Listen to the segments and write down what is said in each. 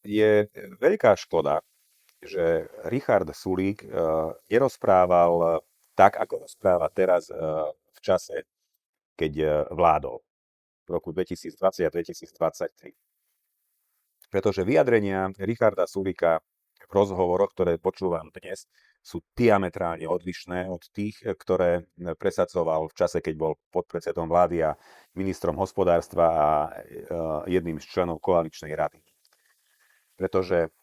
je veľká škoda, že Richard Sulík nerozprával tak, ako rozpráva teraz v čase, keď vládol v roku 2020 a 2023. Pretože vyjadrenia Richarda Sulíka v rozhovoroch, ktoré počúvam dnes, sú diametrálne odlišné od tých, ktoré presadzoval v čase, keď bol podpredsedom vlády a ministrom hospodárstva a jedným z členov koaličnej rady. Pretože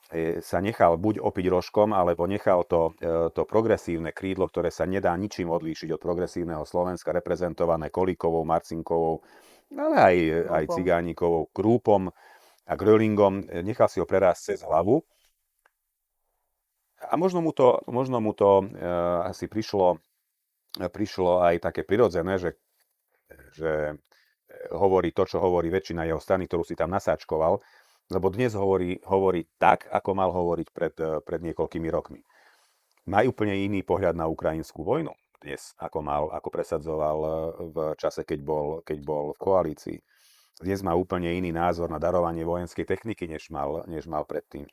sa nechal buď opiť rožkom, alebo nechal to progresívne krídlo, ktoré sa nedá ničím odlíšiť od progresívneho Slovenska, reprezentované Kolíkovou, Marcinkovou, ale aj Cigánikovou, Krúpom a Grölingom, nechal si ho prerásť cez hlavu. A možno mu to asi prišlo aj také prirodzené, že hovorí to, čo hovorí väčšina jeho strany, ktorú si tam nasáčkoval, lebo dnes hovorí tak, ako mal hovoriť pred niekoľkými rokmi. Má úplne iný pohľad na ukrajinskú vojnu dnes, ako presadzoval v čase, keď bol v koalícii. Dnes má úplne iný názor na darovanie vojenskej techniky, než mal predtým.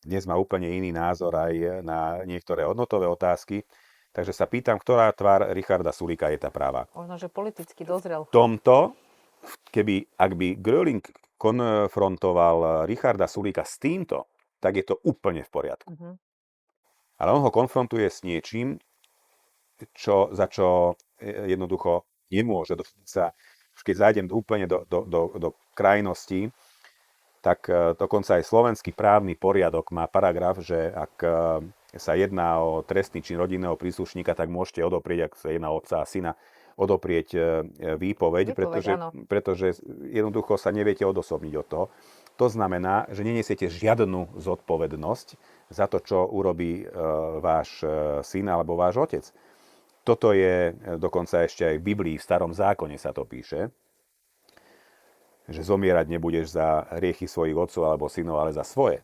Dnes má úplne iný názor aj na niektoré hodnotové otázky. Takže sa pýtam, ktorá tvár Richarda Sulíka je tá práva. Možno, že politicky dozrel. V tomto, ak by Gröling konfrontoval Richarda Sulíka s týmto, tak je to úplne v poriadku. Ale on ho konfrontuje s niečím, za čo jednoducho nemôže. Keď zájdem úplne do krajností, tak dokonca aj slovenský právny poriadok má paragraf, že ak sa jedná o trestný čin rodinného príslušníka, tak môžete odoprieť, ak sa jedná otca a syna, odoprieť výpoveď, pretože jednoducho sa neviete odosobniť od toho. To znamená, že nenesiete žiadnu zodpovednosť za to, čo urobí váš syn alebo váš otec. Toto je dokonca ešte aj v Biblii, v Starom zákone sa to píše, že zomierať nebudeš za hriechy svojich otcov alebo synov, ale za svoje.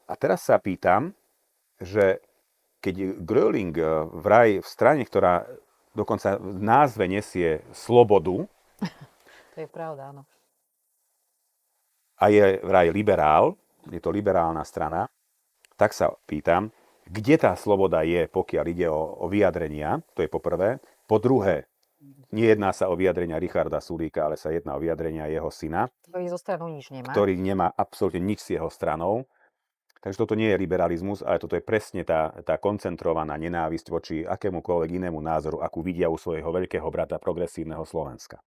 A teraz sa pýtam, že keď Gröling vraj v strane, ktorá dokonca v názve nesie slobodu. To je pravda, áno. A je vraj liberál, je to liberálna strana, tak sa pýtam, kde tá sloboda je, pokiaľ ide o vyjadrenia, to je po prvé. Po druhé, nejedná sa o vyjadrenia Richarda Sulíka, ale sa jedná o vyjadrenia jeho syna, ktorý zo stranou nič nemá. Ktorý nemá absolútne nič s jeho stranou. Takže toto nie je liberalizmus, ale toto je presne tá koncentrovaná nenávisť voči akémukoľvek inému názoru, akú vidia u svojho veľkého brata progresívneho Slovenska.